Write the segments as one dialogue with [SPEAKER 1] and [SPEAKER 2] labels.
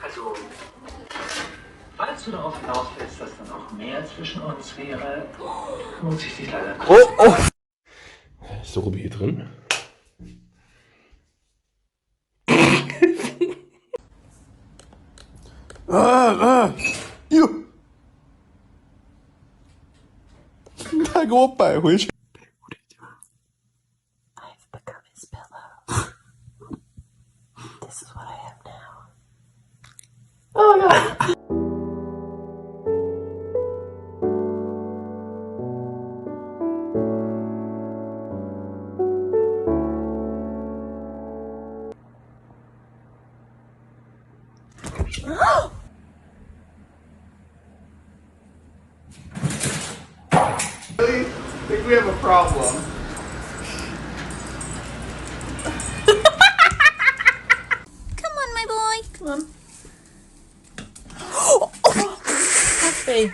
[SPEAKER 1] Also, falls du darauf hinaus willst, dass dann auch mehr zwischen uns wäre, muss ich dich leider nicht.
[SPEAKER 2] Oh, oh! Ist der Ruby hier drin? Jo! 快给我摆回去
[SPEAKER 3] I've become his pillow. This is what I have now. Oh god!
[SPEAKER 2] I think we have a problem.
[SPEAKER 3] Come on, my boy. Come on.
[SPEAKER 4] That's me.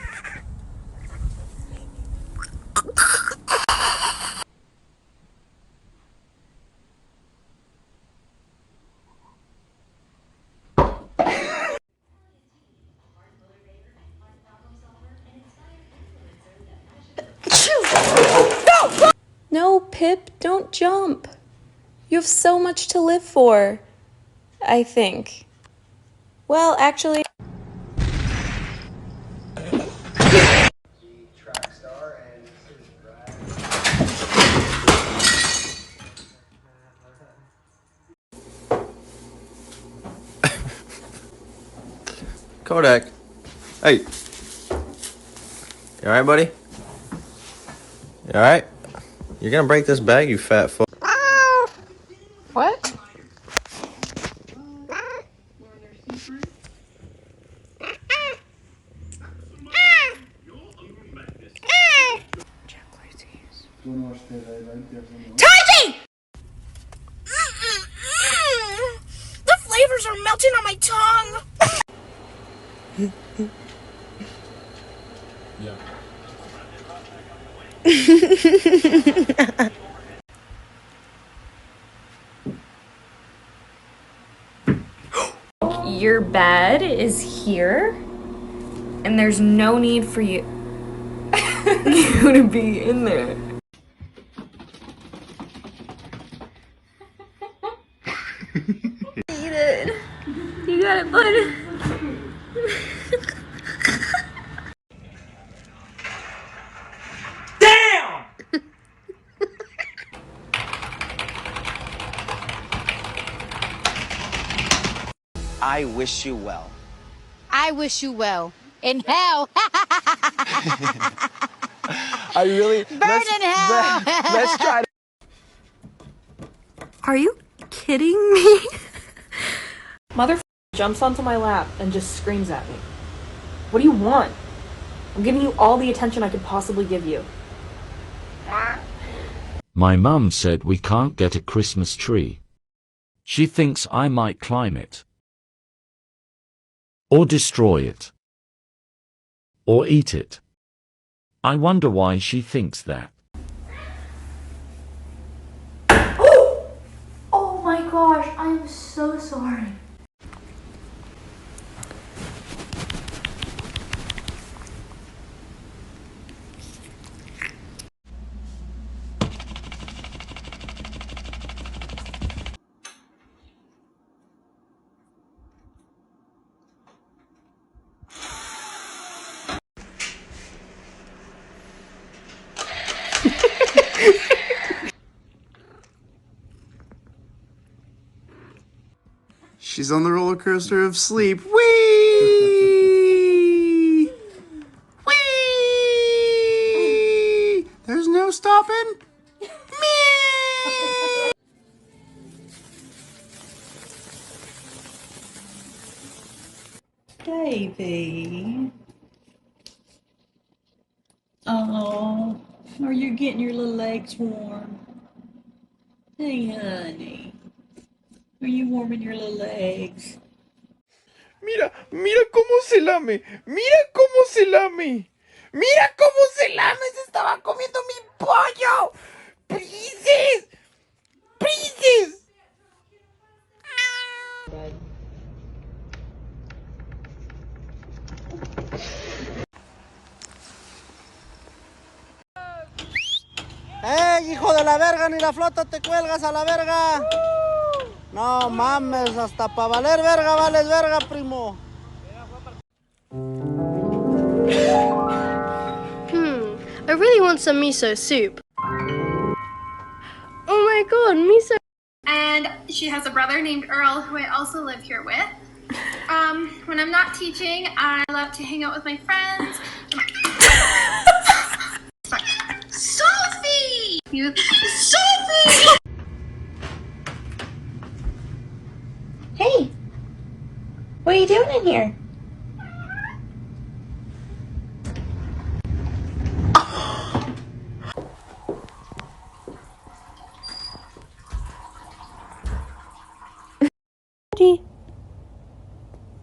[SPEAKER 5] No, Pip, don't jump. You have so much to live for, I think. Well, actually...
[SPEAKER 6] Kodak. Hey. You alright, buddy? You alright? You're gonna break this bag, you fat fuck.
[SPEAKER 4] What?
[SPEAKER 3] Tarzan! The flavors are melting on my tongue.
[SPEAKER 5] Your bed is here, and there's no need for you to be in there. Eat it. You got it, bud.
[SPEAKER 1] Damn!
[SPEAKER 7] I wish you well.
[SPEAKER 3] I wish you well. In hell.
[SPEAKER 7] I really
[SPEAKER 3] Burn in hell.
[SPEAKER 7] let's try to
[SPEAKER 5] Are you kidding me?
[SPEAKER 4] Mother jumps onto my lap and just screams at me. What do you want? I'm giving you all the attention I could possibly give you.
[SPEAKER 8] My mum said we can't get a Christmas tree. She thinks I might climb it. Or destroy it. Or eat it. I wonder why she thinks that.
[SPEAKER 5] Oh my gosh, I'm so sorry.
[SPEAKER 2] She's on the roller coaster of sleep. Whee! Whee! There's no stopping. Me!
[SPEAKER 9] Baby. Oh, are you getting your little legs warm? Hey, honey. Are you warming your little legs?
[SPEAKER 2] Mira, mira cómo se lame. Mira cómo se lame. Mira cómo se lame. Se estaba comiendo mi pollo. Princess. Princess.
[SPEAKER 7] Hijo de la verga! Ni la flota te cuelgas a la verga. No mames, hasta para valer verga, vales verga, primo.
[SPEAKER 10] I really want some miso soup. Oh my god, miso.
[SPEAKER 11] And she has a brother named Earl, who I also live here with. When I'm not teaching, I love to hang out with my friends. Sophie! Sophie!
[SPEAKER 3] Hey, what are you doing in here?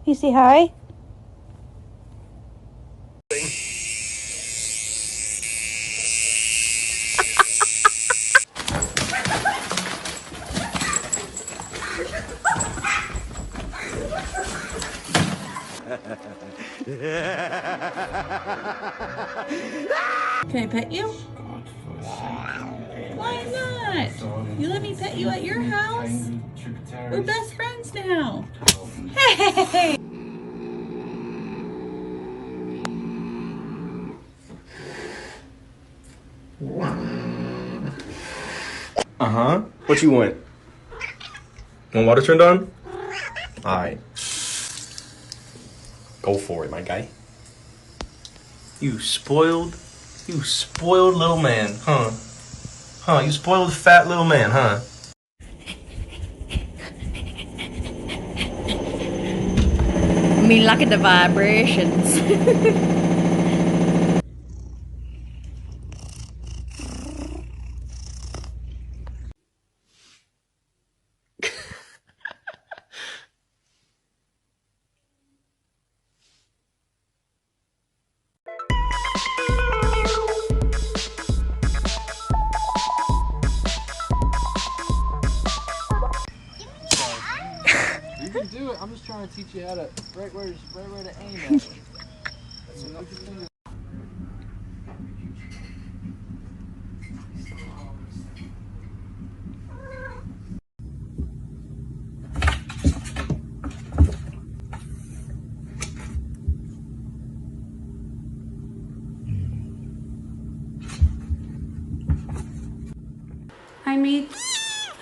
[SPEAKER 5] You say hi?
[SPEAKER 9] Can I pet you? Why not? You let me pet you at your house? We're best friends now. Hey!
[SPEAKER 6] Uh-huh. What you want? Want water turned on? Alright. Go for it, my guy. You spoiled little man, huh? Huh, you spoiled fat little man, huh?
[SPEAKER 9] I mean, look at the vibrations.
[SPEAKER 7] You can do it. I'm just trying to teach you how to right where to aim at it.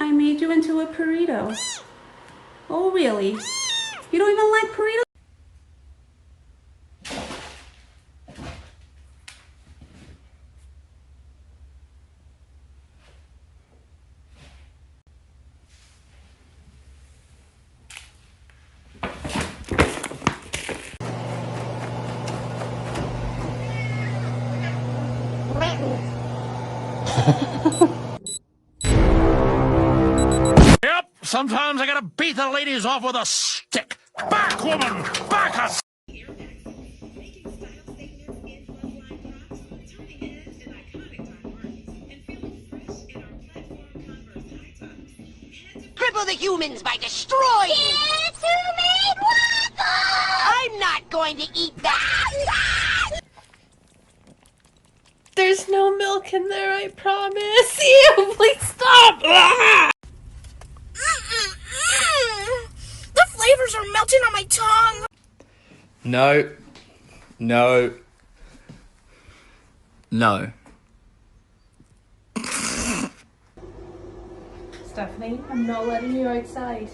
[SPEAKER 9] I made you into a burrito. Oh, really? You don't even like burritos?
[SPEAKER 8] Yep, sometimes I gotta beat the ladies off with a stick. Back, woman! Back us!
[SPEAKER 12] Cripple the humans by destroying! Kids who made waffles! I'm not going to eat that!
[SPEAKER 5] There's no milk in there, I promise. Ew, please stop!
[SPEAKER 12] The flavors are melting on my tongue!
[SPEAKER 7] No. No. No.
[SPEAKER 4] Stephanie, I'm not letting you outside.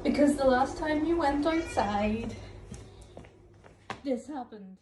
[SPEAKER 4] Because the last time you went outside, this happened.